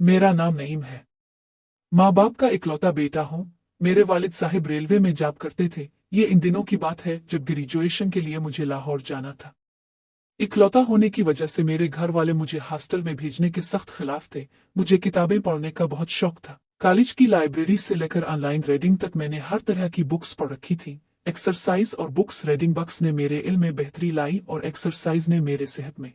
मेरा नाम नईम है। माँ बाप का इकलौता बेटा हूँ। मेरे वालिद साहिब रेलवे में जॉब करते थे। ये इन दिनों की बात है जब ग्रेजुएशन के लिए मुझे लाहौर जाना था। इकलौता होने की वजह से मेरे घर वाले मुझे हॉस्टल में भेजने के सख्त खिलाफ थे। मुझे किताबें पढ़ने का बहुत शौक था। कॉलेज की लाइब्रेरी से लेकर ऑनलाइन रीडिंग तक मैंने हर तरह की बुक्स पढ़ रखी थी। एक्सरसाइज और बुक्स रीडिंग बक्स ने मेरे इल्म में बेहतरी लाई और एक्सरसाइज ने मेरे सेहत में।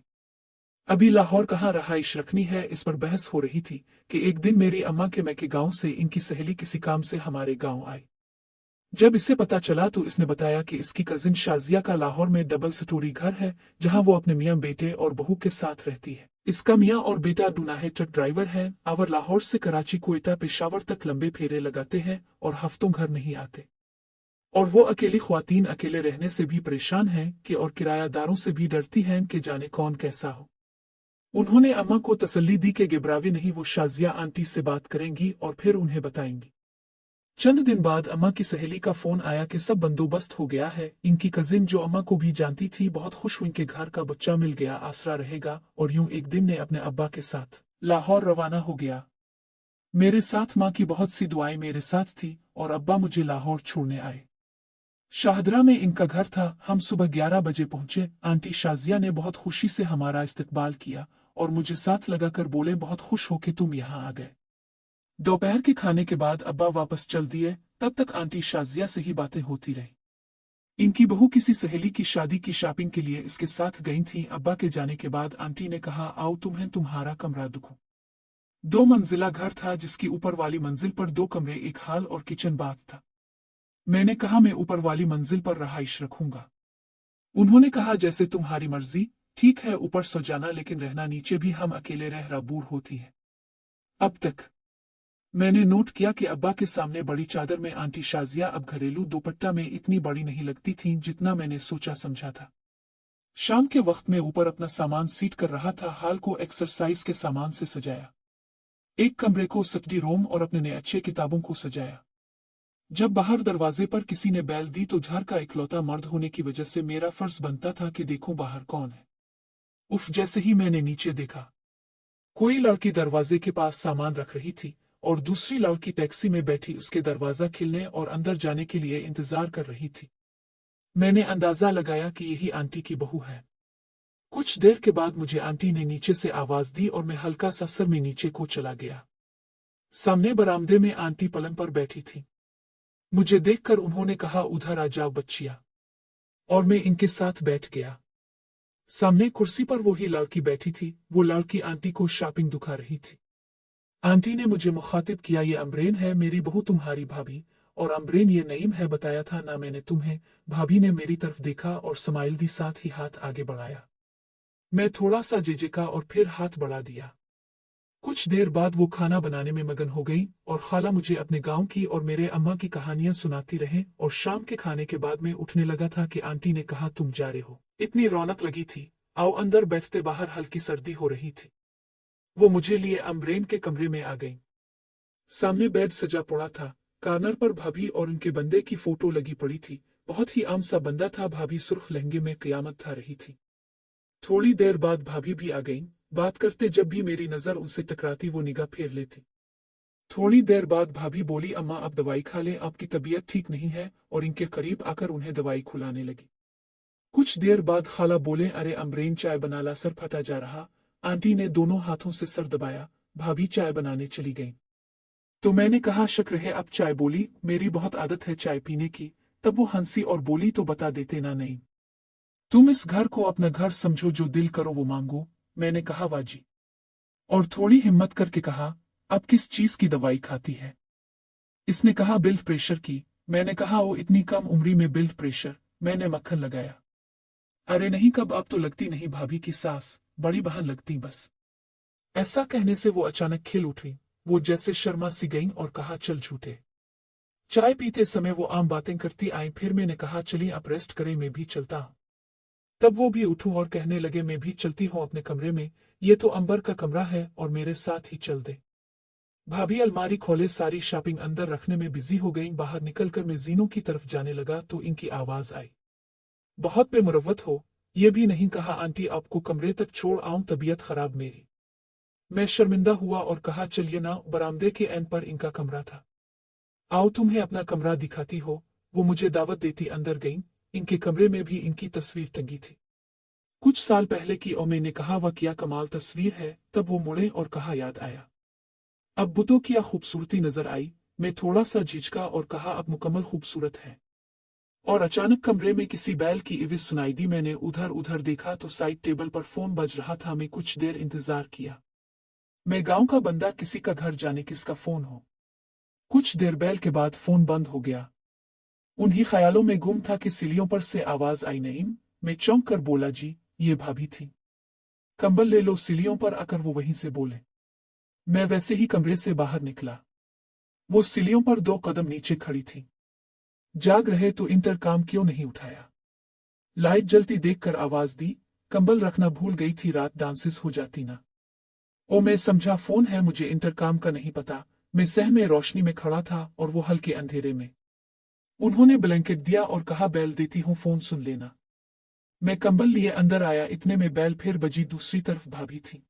अभी लाहौर कहाँ रहाइश रखनी है, इस पर बहस हो रही थी कि एक दिन मेरी अम्मा के मैके गांव से इनकी सहेली किसी काम से हमारे गांव आई। जब इसे पता चला तो इसने बताया कि इसकी कजिन शाजिया का लाहौर में डबल स्टोरी घर है, जहां वो अपने मियां बेटे और बहू के साथ रहती है। इसका मियां और बेटा दुनाहे ट्रक ड्राइवर हैं और लाहौर से कराची, कोयटा, पेशावर तक लंबे फेरे लगाते हैं और हफ्तों घर नहीं आते। और वो अकेली ख्वातीन अकेले रहने से भी परेशान हैं कि और किरायादारों से भी डरती हैं कि जाने कौन कैसा हो। उन्होंने अम्मा को तसल्ली दी कि घबरावे नहीं, वो शाजिया आंटी से बात करेंगी और फिर उन्हें बताएंगी। चंद दिन बाद अम्मा की सहेली का फोन आया कि सब बंदोबस्त हो गया है। इनकी कजिन जो अम्मा को भी जानती थी बहुत खुश हुई कि घर का बच्चा मिल गया, आसरा रहेगा। और यूं एक दिन ने अपने अब्बा के साथ लाहौर रवाना हो गया। मेरे साथ माँ की बहुत सी दुआएं मेरे साथ थी और अब्बा मुझे लाहौर छोड़ने आए। शाहदरा में इनका घर था। हम सुबह 11 बजे पहुंचे। आंटी शाजिया ने बहुत खुशी से हमारा इस्तकबाल किया और मुझे साथ लगाकर बोले, बहुत खुश हो कि तुम यहाँ आ गए। दोपहर के खाने के बाद अब्बा वापस चल दिए। तब तक आंटी शाजिया से ही बातें होती रही। इनकी बहू किसी सहेली की शादी की शॉपिंग के लिए इसके साथ गई थी। अब्बा के जाने के बाद आंटी ने कहा, आओ तुम्हें तुम्हारा कमरा दिखाऊं। 2 मंजिला घर था जिसकी ऊपर वाली मंजिल पर 2 कमरे, एक हॉल और किचन बाथ था। मैंने कहा, मैं ऊपर वाली मंजिल पर रहाइश रखूंगा। उन्होंने कहा, जैसे तुम्हारी मर्जी। ठीक है, ऊपर सो जाना, लेकिन रहना नीचे भी, हम अकेले रह बोर होती है। अब तक मैंने नोट किया कि अब्बा के सामने बड़ी चादर में आंटी शाजिया अब घरेलू दुपट्टा में इतनी बड़ी नहीं लगती थी जितना मैंने सोचा समझा था। शाम के वक्त में ऊपर अपना सामान सीट कर रहा था। हाल को एक्सरसाइज के सामान से सजाया। एक कमरे को स्टडी रूम और अपने नए अच्छे किताबों को सजाया। जब बाहर दरवाजे पर किसी ने बैल दी तो घर का इकलौता मर्द होने की वजह से मेरा फर्ज बनता था कि देखूं बाहर कौन है। उफ, जैसे ही मैंने नीचे देखा, कोई लड़की दरवाजे के पास सामान रख रही थी और दूसरी लड़की टैक्सी में बैठी उसके दरवाजा खिलने और अंदर जाने के लिए इंतजार कर रही थी। मैंने अंदाजा लगाया कि यही आंटी की बहू है। कुछ देर के बाद मुझे आंटी ने नीचे से आवाज दी और मैं हल्का सा सर में नीचे को चला गया। सामने बरामदे में आंटी पलंग पर बैठी थी। मुझे देखकर उन्होंने कहा, उधर आ जाओ बच्चिया। और मैं इनके साथ बैठ गया। सामने कुर्सी पर वही लड़की बैठी थी। वो लड़की आंटी को शॉपिंग दिखा रही थी। आंटी ने मुझे मुखातिब किया, ये अमरेन है मेरी बहू, तुम्हारी भाभी। और अमरेन ये नईम है, बताया था ना मैंने तुम्हें। भाभी ने मेरी तरफ देखा और स्माइल दी, साथ ही हाथ आगे बढ़ाया। मैं थोड़ा सा झिझका और फिर हाथ बढ़ा दिया। कुछ देर बाद वो खाना बनाने में मगन हो गई और खाला मुझे अपने गांव की और मेरे अम्मा की कहानियां सुनाती रहे। और शाम के खाने के बाद मैं उठने लगा था कि आंटी ने कहा, तुम जा रहे हो। इतनी रौनक लगी थी, आओ अंदर बैठते। बाहर हल्की सर्दी हो रही थी। वो मुझे लिए अमरेन के कमरे में आ गई। सामने बेड सजा पड़ा था। कॉर्नर पर भाभी और उनके बंदे की फोटो लगी पड़ी थी। बहुत ही आम सा बंदा था। भाभी सुर्ख लहंगे में कयामत था रही थी। थोड़ी देर बाद भाभी भी आ गई। बात करते जब भी मेरी नजर उनसे टकराती वो निगाह फेर लेती। थोड़ी देर बाद भाभी बोली, अम्मा आप दवाई खा लें, आपकी तबीयत ठीक नहीं है। और इनके करीब आकर उन्हें दवाई खुलाने लगी। कुछ देर बाद खाला बोले, अरे अमरेन चाय बना ला, सर फटा जा रहा। आंटी ने दोनों हाथों से सर दबाया। भाभी चाय बनाने चली गई। तो मैंने कहा, शक्र है अब चाय। बोली, मेरी बहुत आदत है चाय पीने की। तब वो हंसी और बोली, तो बता देते ना। नहीं, तुम इस घर को अपना घर समझो, जो दिल करो वो मांगो। मैंने कहा, वाजी। और थोड़ी हिम्मत करके कहा, अब किस चीज की दवाई खाती है? इसने कहा, ब्लड प्रेशर की। मैंने कहा, ओ इतनी कम उम्री में ब्लड प्रेशर? मैंने मक्खन लगाया। अरे नहीं, कब, अब तो लगती नहीं भाभी की सास, बड़ी बहन लगती बस। ऐसा कहने से वो अचानक खिल उठी। वो जैसे शर्मा सी गईं और कहा, चल झूठे। चाय पीते समय वो आम बातें करती आई। फिर मैंने कहा, चलिए आप रेस्ट करें, मैं भी चलता हूं। तब वो भी उठूं और कहने लगे, मैं भी चलती हूँ अपने कमरे में। ये तो अंबर का कमरा है और मेरे साथ ही चल दे। भाभी अलमारी खोले, सारी शॉपिंग अंदर रखने में बिजी हो गई। बाहर निकलकर मैं जीनों की तरफ जाने लगा तो इनकी आवाज आई, बहुत बेमुरव्वत हो। ये भी नहीं कहा आंटी आपको कमरे तक छोड़ आऊं, तबीयत खराब मेरी। मैं शर्मिंदा हुआ और कहा, चलिए ना। बरामदे के एंड पर इनका कमरा था। आओ तुम्हें अपना कमरा दिखाती हो। वो मुझे दावत देती अंदर गईं। इनके कमरे में भी इनकी तस्वीर टंगी थी, कुछ साल पहले की। और मैंने कहा, वह क्या कमाल तस्वीर है। तब वो मुड़े और कहा, याद आया। अब बुतों की खूबसूरती नजर आई। मैं थोड़ा सा झिझका और कहा, अब मुकम्मल खूबसूरत है। और अचानक कमरे में किसी बैल की आवाज सुनाई दी। मैंने उधर उधर देखा तो साइड टेबल पर फोन बज रहा था। मैं कुछ देर इंतजार किया। मैं गांव का बंदा, किसी का घर जाने किसका फोन हो। कुछ देर बैल के बाद फोन बंद हो गया। उन्हीं ख्यालों में गुम था कि सीढ़ियों पर से आवाज आई, नईम। मैं चौंक कर बोला, जी, ये भाभी थी। कंबल ले लो। सीढ़ियों पर आकर वो वहीं से बोले। मैं वैसे ही कमरे से बाहर निकला। वो सीढ़ियों पर 2 कदम नीचे खड़ी थी। जाग रहे तो इंटरकॉम क्यों नहीं उठाया। लाइट जलती देखकर आवाज दी। कंबल रखना भूल गई थी, रात डांसेस हो जाती ना। ओ, मैं समझा फोन है, मुझे इंटरकॉम का नहीं पता। मैं सहमे रोशनी में खड़ा था और वो हल्के अंधेरे में। उन्होंने ब्लैंकेट दिया और कहा, बेल देती हूँ, फोन सुन लेना। मैं कंबल लिए अंदर आया। इतने में बेल फिर बजी। दूसरी तरफ भाभी थी।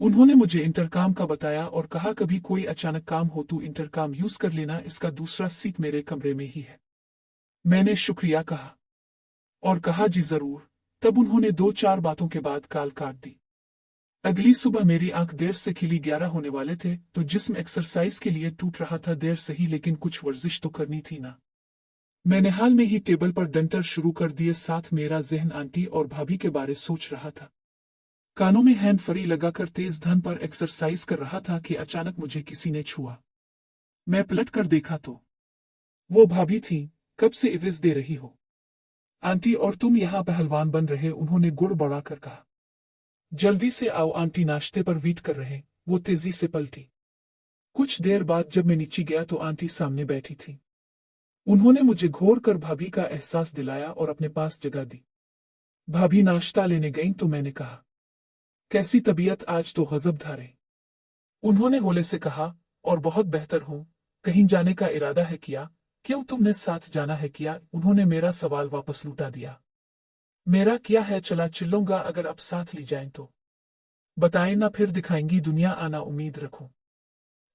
उन्होंने मुझे इंटरकॉम का बताया और कहा, कभी कोई अचानक काम हो तो इंटरकॉम यूज कर लेना, इसका दूसरा सीट मेरे कमरे में ही है। मैंने शुक्रिया कहा और कहा, जी जरूर। तब उन्होंने 2-4 बातों के बाद कॉल काट दी। अगली सुबह मेरी आंख देर से खिली। 11 होने वाले थे तो जिस्म एक्सरसाइज के लिए टूट रहा था। देर सही, लेकिन कुछ वर्जिश तो करनी थी ना। मैंने हाल में ही टेबल पर डंटर शुरू कर दिए। साथ मेरा जहन आंटी और भाभी के बारे सोच रहा था। कानों में हैंड फ्री लगाकर तेज धन पर एक्सरसाइज कर रहा था कि अचानक मुझे किसी ने छुआ। मैं पलट कर देखा तो वो भाभी थी। कब से इविज दे रही हो आंटी, और तुम यहाँ पहलवान बन रहे। उन्होंने गुड़ बढ़ाकर कहा। जल्दी से आओ आंटी, नाश्ते पर वेट कर रहे। वो तेजी से पलटी। कुछ देर बाद जब मैं नीचे गया तो आंटी सामने बैठी थी। उन्होंने मुझे घोर कर भाभी का एहसास दिलाया और अपने पास जगह दी। भाभी नाश्ता लेने गईं तो मैंने कहा, कैसी तबीयत, आज तो गजब धारे। उन्होंने होले से कहा, और बहुत बेहतर हूं। कहीं जाने का इरादा है क्या? क्यों, तुमने साथ जाना है क्या? उन्होंने मेरा सवाल वापस लौटा दिया। मेरा क्या है, चला चिल्लूंगा अगर अब साथ ली जाएं तो। बताएं ना, फिर दिखाएंगी दुनिया, आना उम्मीद रखूं।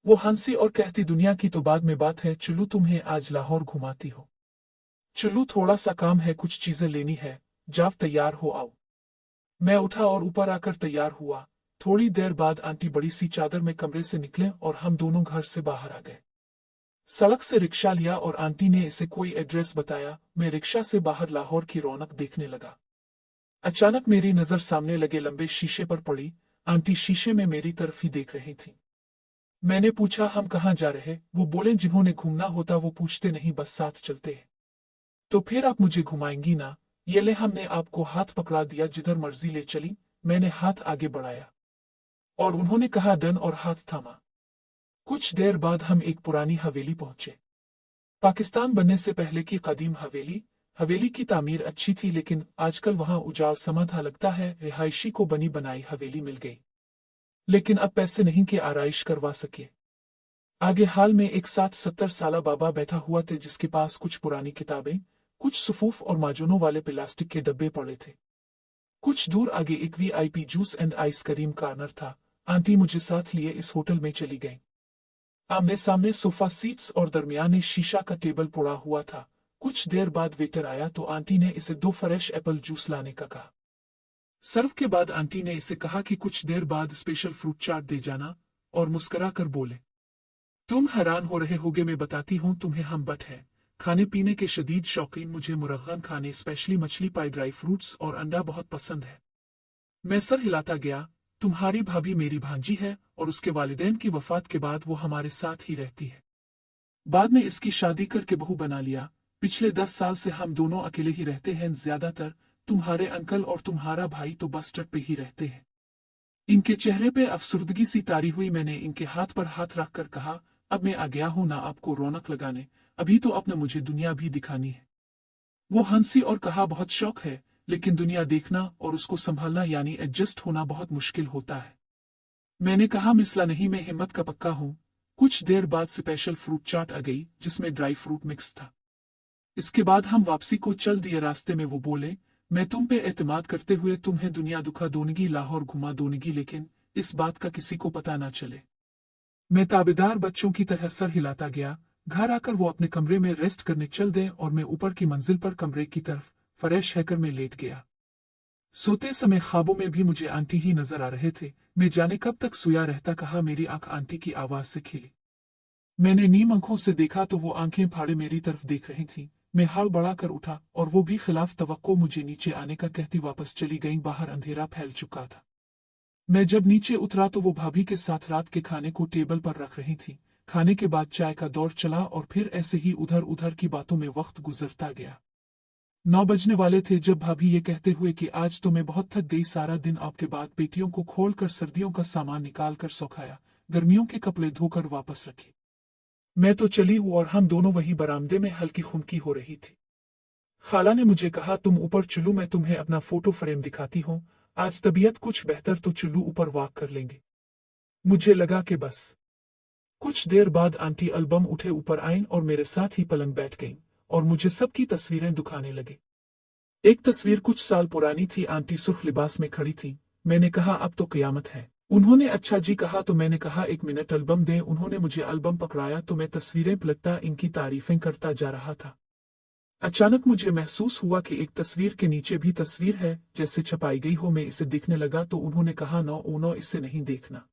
वो हंसी और कहती, दुनिया की तो बाद में बात है। चुल्लू, तुम्हें आज लाहौर घुमाती हो। चुल्लू, थोड़ा सा काम है, कुछ चीजें लेनी है। जाओ, तैयार हो आओ। मैं उठा और ऊपर आकर तैयार हुआ। थोड़ी देर बाद आंटी बड़ी सी चादर में कमरे से निकले और हम दोनों घर से बाहर आ गए। सड़क से रिक्शा लिया और आंटी ने इसे कोई एड्रेस बताया। मैं रिक्शा से बाहर लाहौर की रौनक देखने लगा। अचानक मेरी नजर सामने लगे लंबे शीशे पर पड़ी। आंटी शीशे में मेरी तरफ ही देख रही थी। मैंने पूछा, हम कहाँ जा रहे? वो बोले, जिन्होंने घूमना होता वो पूछते नहीं, बस साथ चलते हैं। तो फिर आप मुझे घुमाएंगी ना? ये ले, हमने आपको हाथ पकड़ा दिया, जिधर मर्जी ले चली। मैंने हाथ आगे बढ़ाया और उन्होंने कहा, डन, और हाथ थामा। कुछ देर बाद हम एक पुरानी हवेली पहुंचे। पाकिस्तान बनने से पहले की कदीम हवेली। हवेली की तामीर अच्छी थी, लेकिन आजकल वहां उजाड़ समा था। लगता है रिहायशी को बनी बनाई हवेली मिल गई, लेकिन अब पैसे नहीं के आराइश करवा सके। आगे हाल में एक 60-70 साला बाबा बैठा हुआ थे, जिसके पास कुछ पुरानी किताबें, कुछ सुफूफ और माजूनों वाले प्लास्टिक के डब्बे पड़े थे। कुछ दूर आगे एक VIP juice and ice cream corner था। आंटी मुझे साथ लिए इस होटल में चली गई। आमने सामने सोफा सीट्स और दरमियाने शीशा का टेबल पड़ा हुआ था। कुछ देर बाद वेटर आया तो आंटी ने इसे 2 फ्रेश एप्पल जूस लाने का कहा। सर्व के बाद आंटी ने इसे कहा कि कुछ देर बाद स्पेशल फ्रूट चाट दे जाना, और मुस्कुरा कर बोले, तुम हैरान हो रहे होगे, मैं बताती हूँ तुम्हें, हम बट है खाने पीने के शदीद शौकीन। मुझे मुरग़न खाने, स्पेशली मछली पाई, ड्राई फ्रूट्स और अंडा बहुत पसंद है। मैं सर हिलाता गया। तुम्हारी भाभी मेरी भांजी है और उसके वालिदैन की वफात के बाद वो हमारे साथ ही रहती है। बाद में इसकी शादी करके बहू बना लिया। पिछले 10 साल से हम दोनों अकेले ही रहते हैं। ज्यादातर तुम्हारे अंकल और तुम्हारा भाई तो बस स्टॉप पे ही रहते हैं। इनके चेहरे पे अफसुर्दगी सी तारी हुई। मैंने इनके हाथ पर हाथ रखकर कहा, अब मैं आ गया हूं ना आपको रौनक लगाने, अभी तो अपने मुझे दुनिया भी दिखानी है। वो हंसी और कहा, बहुत शौक है, लेकिन दुनिया देखना और उसको संभालना यानी एडजस्ट होना बहुत मुश्किल होता है। मैंने कहा, मिसला नहीं, मैं हिम्मत का पक्का हूं। कुछ देर बाद स्पेशल फ्रूट चाट आ गई, जिसमें ड्राई फ्रूट मिक्स था। इसके बाद हम वापसी को चल दिए। रास्ते में वो बोले, मैं तुम पे एतमाद करते हुए तुम्हें दुनिया दुखा दूंगी, लाहौर घुमा दूंगी, लेकिन इस बात का किसी को पता ना चले। मैं ताबेदार बच्चों की तरह सर हिलाता गया। घर आकर वो अपने कमरे में रेस्ट करने चल दें और मैं ऊपर की मंजिल पर कमरे की तरफ फ्रेश हैकर में लेट गया। सोते समय ख्वाबों में भी मुझे आंटी ही नजर आ रहे थे। मैं जाने कब तक सोया रहता, कहा मेरी आंख आंटी की आवाज से खिली। मैंने नीम आंखों से देखा तो वो आंखें फाड़े मेरी तरफ देख रही थीं। मैं हाल बढ़ाकर उठा और वो भी खिलाफ तवक्को मुझे नीचे आने का कहती वापस चली गईं। बाहर अंधेरा फैल चुका था। मैं जब नीचे उतरा तो वो भाभी के साथ रात के खाने को टेबल पर रख रही थी। खाने के बाद चाय का दौर चला और फिर ऐसे ही उधर उधर की बातों में वक्त गुजरता गया। 9 बजने वाले थे जब भाभी ये कहते हुए कि आज तो मैं बहुत थक गई, सारा दिन आपके बाद पेटियों को खोलकर सर्दियों का सामान निकाल कर सुखाया, गर्मियों के कपड़े धोकर वापस रखे। मैं तो चली हूँ और हम दोनों वही बरामदे में हल्की खुमकी हो रही थी। खाला ने मुझे कहा तुम ऊपर चलो, मैं तुम्हें अपना फोटो फ्रेम दिखाती हूँ। आज तबीयत कुछ बेहतर तो चलो ऊपर वॉक कर लेंगे। मुझे लगा कि बस। कुछ देर बाद आंटी एल्बम उठे ऊपर आईं और मेरे साथ ही पलंग बैठ गईं और मुझे सबकी तस्वीरें दिखाने लगे। एक तस्वीर कुछ साल पुरानी थी। आंटी सुर्ख लिबास में खड़ी थी। मैंने कहा अब तो क़यामत है। उन्होंने अच्छा जी कहा तो मैंने कहा 1 मिनट एल्बम दें। उन्होंने मुझे एल्बम पकड़ाया तो मैं तस्वीरें पलटता इनकी तारीफें करता जा रहा था। अचानक मुझे महसूस हुआ कि एक तस्वीर के नीचे भी तस्वीर है, जैसे छपाई गई हो। मैं इसे देखने लगा तो उन्होंने कहा नो ओ नो, इसे नहीं देखना।